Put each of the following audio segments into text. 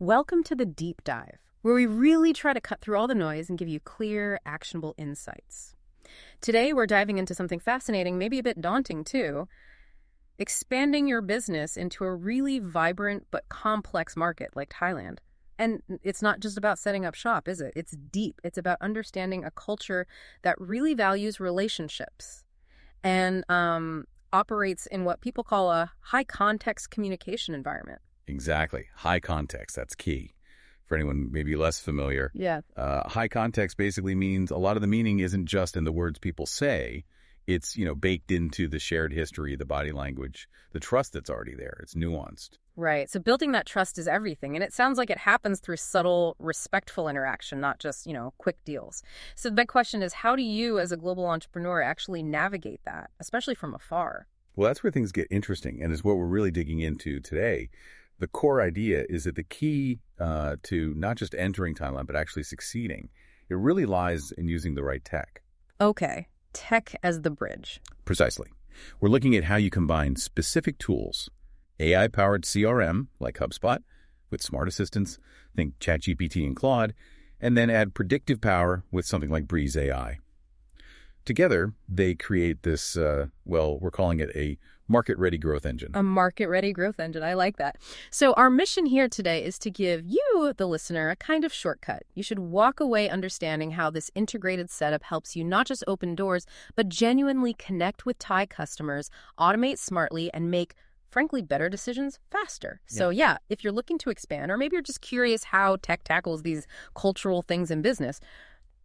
Welcome to the deep dive, where we really try to cut through all the noise and give you clear, actionable insights. Today, we're diving into something fascinating, maybe a bit daunting too, expanding your business into a really vibrant but complex market like Thailand. And it's not just about setting up shop, is it? It's deep. It's about understanding a culture that really values relationships and operates in what people call a high-context communication environment. Exactly. High context, that's key. For anyone maybe less familiar, high context basically means a lot of the meaning isn't just in the words people say. It's, baked into the shared history, the body language, the trust that's already there. It's nuanced. Right. So building that trust is everything. And it sounds like it happens through subtle, respectful interaction, not just, quick deals. So the big question is, how do you as a global entrepreneur actually navigate that, especially from afar? Well, that's where things get interesting, and is what we're really digging into today. The core idea is that the key to not just entering Thailand, but actually succeeding, it really lies in using the right tech. Okay. Tech as the bridge. Precisely. We're looking at how you combine specific tools, AI-powered CRM like HubSpot, with smart assistants, think ChatGPT and Claude, and then add predictive power with something like Breeze AI. Together, they create this, we're calling it a market-ready growth engine. A market-ready growth engine. I like that. So our mission here today is to give you, the listener, a kind of shortcut. You should walk away understanding how this integrated setup helps you not just open doors, but genuinely connect with Thai customers, automate smartly, and make, frankly, better decisions faster. So if you're looking to expand, or maybe you're just curious how tech tackles these cultural things in business,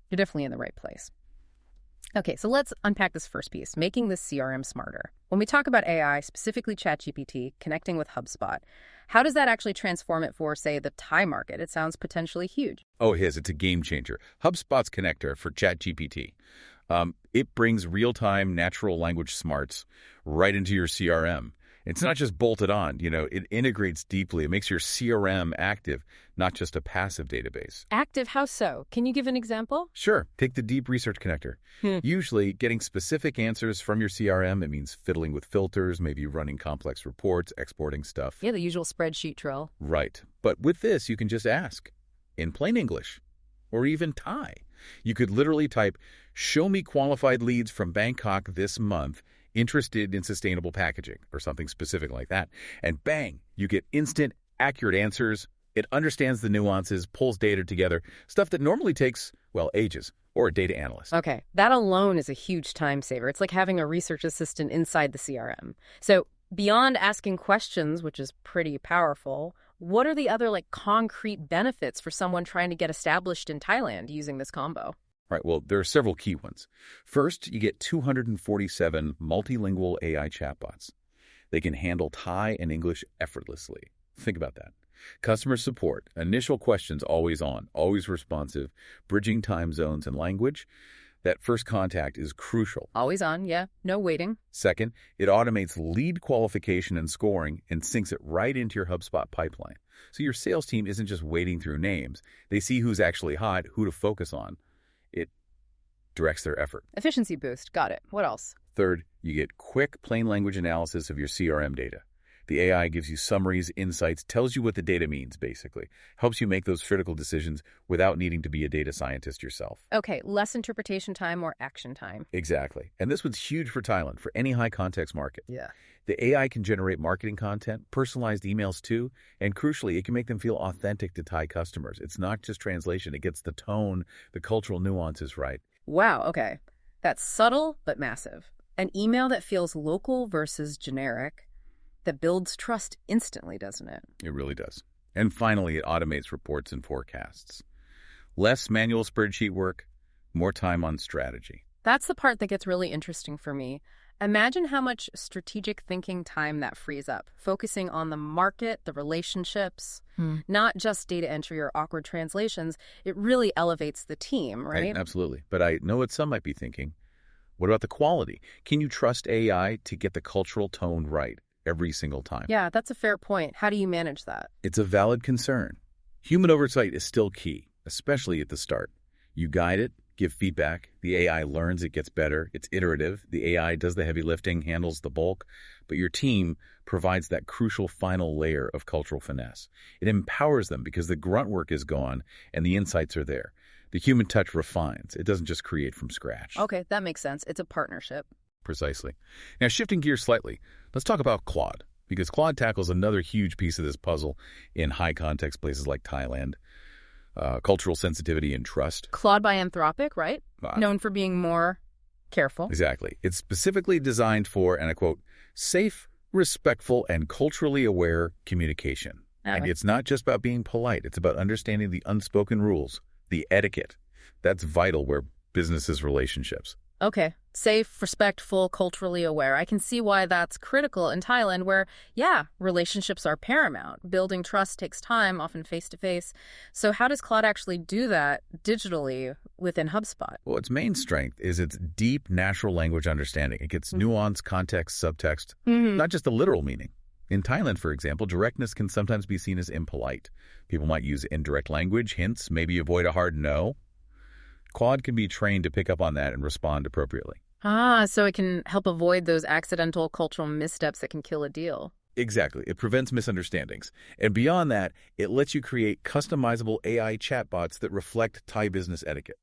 you're definitely in the right place. Okay, so let's unpack this first piece, making this CRM smarter. When we talk about AI, specifically ChatGPT, connecting with HubSpot, how does that actually transform it for, say, the Thai market? It sounds potentially huge. Oh, it is. It's a game changer. HubSpot's connector for ChatGPT. It brings real-time natural language smarts right into your CRM. It's not just bolted on, it integrates deeply. It makes your CRM active, not just a passive database. Active? How so? Can you give an example? Sure. Take the deep research connector. Usually, getting specific answers from your CRM, it means fiddling with filters, maybe running complex reports, exporting stuff. Yeah, the usual spreadsheet drill. Right. But with this, you can just ask, in plain English, or even Thai. You could literally type, "Show me qualified leads from Bangkok this month, interested in sustainable packaging," or something specific like that. And bang, you get instant, accurate answers. It understands the nuances, pulls data together, stuff that normally takes, ages, or a data analyst. Okay, that alone is a huge time saver. It's like having a research assistant inside the CRM. So beyond asking questions, which is pretty powerful, what are the other concrete benefits for someone trying to get established in Thailand using this combo? Right, well, there are several key ones. First, you get 247 multilingual AI chatbots. They can handle Thai and English effortlessly. Think about that. Customer support, initial questions always on, always responsive, bridging time zones and language. That first contact is crucial. Always on, yeah. No waiting. Second, it automates lead qualification and scoring and syncs it right into your HubSpot pipeline. So your sales team isn't just wading through names. They see who's actually hot, who to focus on. It directs their effort. Efficiency boost. Got it. What else? Third, you get quick, plain language analysis of your CRM data. The AI gives you summaries, insights, tells you what the data means, basically. Helps you make those critical decisions without needing to be a data scientist yourself. Okay, less interpretation time, more action time. Exactly. And this one's huge for Thailand, for any high-context market. Yeah. The AI can generate marketing content, personalized emails too, and crucially, it can make them feel authentic to Thai customers. It's not just translation. It gets the tone, the cultural nuances right. Wow, okay. That's subtle but massive. An email that feels local versus generic, that builds trust instantly, doesn't it? It really does. And finally, it automates reports and forecasts. Less manual spreadsheet work, more time on strategy. That's the part that gets really interesting for me. Imagine how much strategic thinking time that frees up, focusing on the market, the relationships, not just data entry or awkward translations. It really elevates the team, right? Absolutely. But I know what some might be thinking. What about the quality? Can you trust AI to get the cultural tone right every single time? Yeah, that's a fair point. How do you manage that? It's a valid concern. Human oversight is still key, especially at the start. You guide it, Give feedback. The AI learns, it gets better. It's iterative. The AI does the heavy lifting, handles the bulk, but your team provides that crucial final layer of cultural finesse. It empowers them because the grunt work is gone and the insights are there. The human touch refines. It doesn't just create from scratch. Okay, that makes sense. It's a partnership. Precisely. Now, shifting gears slightly, let's talk about Claude, because Claude tackles another huge piece of this puzzle in high-context places like Thailand. Cultural sensitivity and trust. Claude by Anthropic, right? Known for being more careful. Exactly. It's specifically designed for, and I quote, safe, respectful, and culturally aware communication. And it's not just about being polite. It's about understanding the unspoken rules, the etiquette. That's vital where businesses' relationships. Okay. Safe, respectful, culturally aware. I can see why that's critical in Thailand where, relationships are paramount. Building trust takes time, often face-to-face. So how does Claude actually do that digitally within HubSpot? Well, its main strength is its deep natural language understanding. It gets nuance, context, subtext, not just the literal meaning. In Thailand, for example, directness can sometimes be seen as impolite. People might use indirect language, hints, maybe avoid a hard no. Claude can be trained to pick up on that and respond appropriately. So it can help avoid those accidental cultural missteps that can kill a deal. Exactly. It prevents misunderstandings. And beyond that, it lets you create customizable AI chatbots that reflect Thai business etiquette.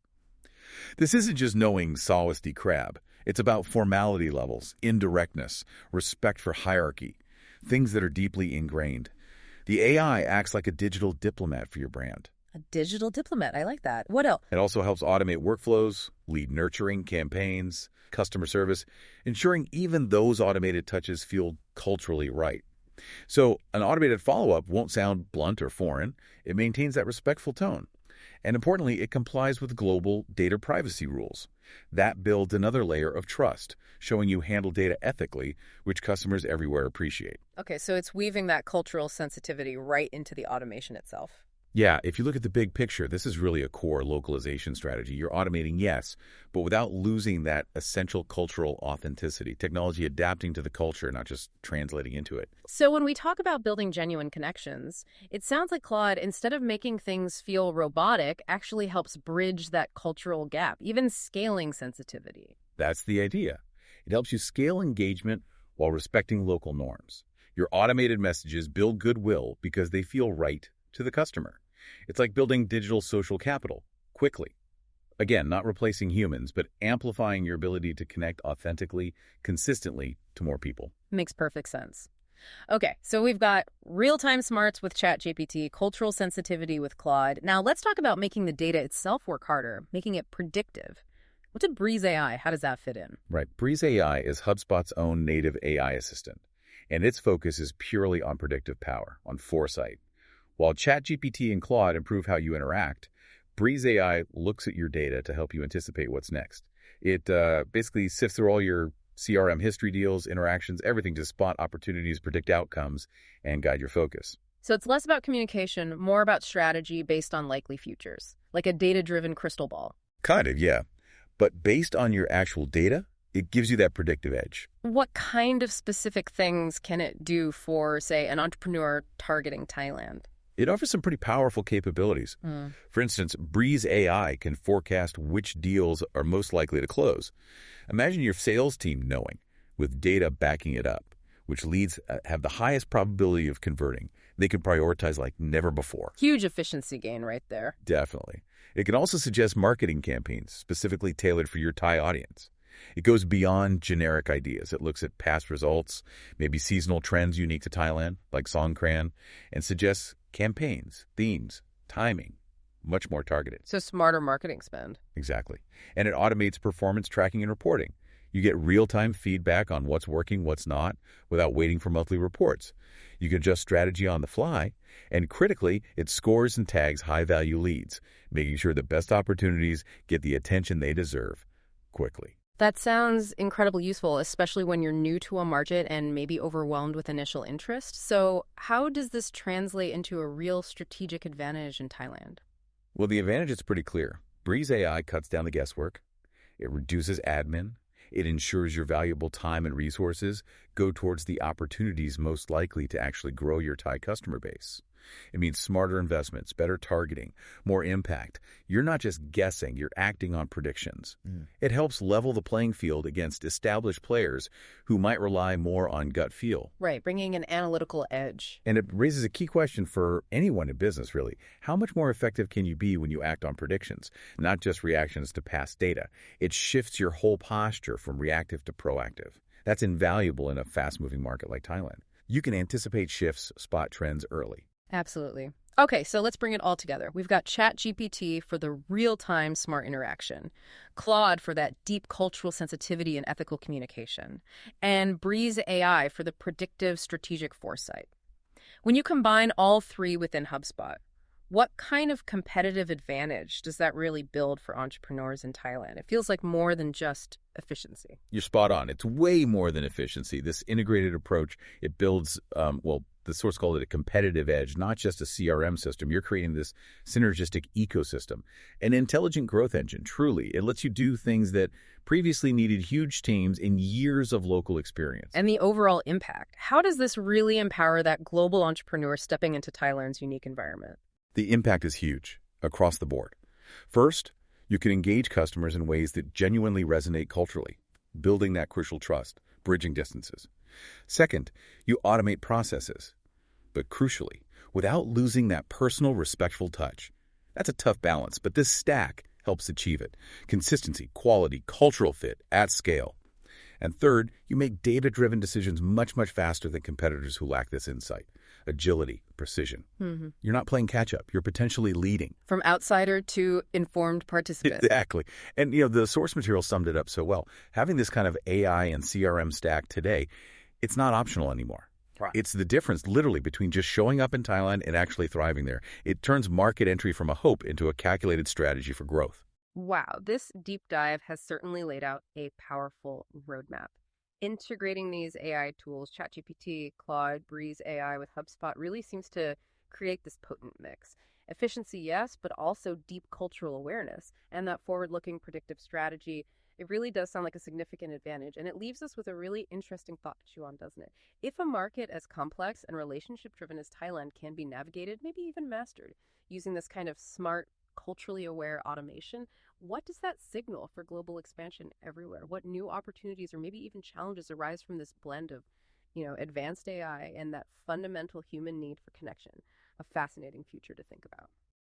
This isn't just knowing sawasty crab. It's about formality levels, indirectness, respect for hierarchy, things that are deeply ingrained. The AI acts like a digital diplomat for your brand. A digital diplomat. I like that. What else? It also helps automate workflows, lead nurturing campaigns, customer service, ensuring even those automated touches feel culturally right. So an automated follow-up won't sound blunt or foreign. It maintains that respectful tone. And importantly, it complies with global data privacy rules. That builds another layer of trust, showing you handle data ethically, which customers everywhere appreciate. Okay, so it's weaving that cultural sensitivity right into the automation itself. Yeah, if you look at the big picture, this is really a core localization strategy. You're automating, yes, but without losing that essential cultural authenticity, technology adapting to the culture, not just translating into it. So when we talk about building genuine connections, it sounds like Claude, instead of making things feel robotic, actually helps bridge that cultural gap, even scaling sensitivity. That's the idea. It helps you scale engagement while respecting local norms. Your automated messages build goodwill because they feel right to the customer. It's like building digital social capital quickly. Again, not replacing humans, but amplifying your ability to connect authentically, consistently to more people. Makes perfect sense. Okay, so we've got real-time smarts with ChatGPT, cultural sensitivity with Claude. Now let's talk about making the data itself work harder, making it predictive. What's a Breeze AI? How does that fit in? Right. Breeze AI is HubSpot's own native AI assistant, and its focus is purely on predictive power, on foresight. While ChatGPT and Claude improve how you interact, Breeze AI looks at your data to help you anticipate what's next. It basically sifts through all your CRM history deals, interactions, everything to spot opportunities, predict outcomes, and guide your focus. So it's less about communication, more about strategy based on likely futures, like a data-driven crystal ball. Kind of, yeah. But based on your actual data, it gives you that predictive edge. What kind of specific things can it do for, say, an entrepreneur targeting Thailand? It offers some pretty powerful capabilities. For instance, Breeze AI can forecast which deals are most likely to close. Imagine your sales team knowing, with data backing it up, which leads have the highest probability of converting. They can prioritize like never before. Huge efficiency gain right there. Definitely. It can also suggest marketing campaigns specifically tailored for your Thai audience. It goes beyond generic ideas. It looks at past results, maybe seasonal trends unique to Thailand, like Songkran, and suggests campaigns, themes, timing, much more targeted. So smarter marketing spend. Exactly. And it automates performance tracking and reporting. You get real-time feedback on what's working, what's not, without waiting for monthly reports. You can adjust strategy on the fly, and critically, it scores and tags high-value leads, making sure the best opportunities get the attention they deserve quickly. That sounds incredibly useful, especially when you're new to a market and maybe overwhelmed with initial interest. So how does this translate into a real strategic advantage in Thailand? Well, the advantage is pretty clear. Breeze AI cuts down the guesswork. It reduces admin. It ensures your valuable time and resources go towards the opportunities most likely to actually grow your Thai customer base. It means smarter investments, better targeting, more impact. You're not just guessing, you're acting on predictions. It helps level the playing field against established players who might rely more on gut feel. Right, bringing an analytical edge. And it raises a key question for anyone in business, really. How much more effective can you be when you act on predictions, not just reactions to past data? It shifts your whole posture from reactive to proactive. That's invaluable in a fast-moving market like Thailand. You can anticipate shifts, spot trends early. Absolutely. Okay, so let's bring it all together. We've got ChatGPT for the real-time smart interaction, Claude for that deep cultural sensitivity and ethical communication, and Breeze AI for the predictive strategic foresight. When you combine all three within HubSpot, what kind of competitive advantage does that really build for entrepreneurs in Thailand? It feels like more than just efficiency. You're spot on. It's way more than efficiency. This integrated approach, it builds, the source called it a competitive edge, not just a CRM system. You're creating this synergistic ecosystem, an intelligent growth engine, truly. It lets you do things that previously needed huge teams and years of local experience. And the overall impact. How does this really empower that global entrepreneur stepping into Thailand's unique environment? The impact is huge across the board. First, you can engage customers in ways that genuinely resonate culturally, building that crucial trust, bridging distances. Second, you automate processes, but crucially, without losing that personal, respectful touch. That's a tough balance, but this stack helps achieve it. Consistency, quality, cultural fit at scale. And third, you make data-driven decisions much, much faster than competitors who lack this insight. Agility, precision. You're not playing catch-up. You're potentially leading. From outsider to informed participant. Exactly. And, the source material summed it up so well. Having this kind of AI and CRM stack today, it's not optional anymore. Right. It's the difference, literally, between just showing up in Thailand and actually thriving there. It turns market entry from a hope into a calculated strategy for growth. Wow, this deep dive has certainly laid out a powerful roadmap. Integrating these AI tools, ChatGPT, Claude, Breeze AI with HubSpot really seems to create this potent mix. Efficiency, yes, but also deep cultural awareness and that forward-looking predictive strategy. It really does sound like a significant advantage, and it leaves us with a really interesting thought to chew on, doesn't it? If a market as complex and relationship-driven as Thailand can be navigated, maybe even mastered, using this kind of smart, culturally aware automation, what does that signal for global expansion everywhere? What new opportunities or maybe even challenges arise from this blend of, advanced AI and that fundamental human need for connection? A fascinating future to think about.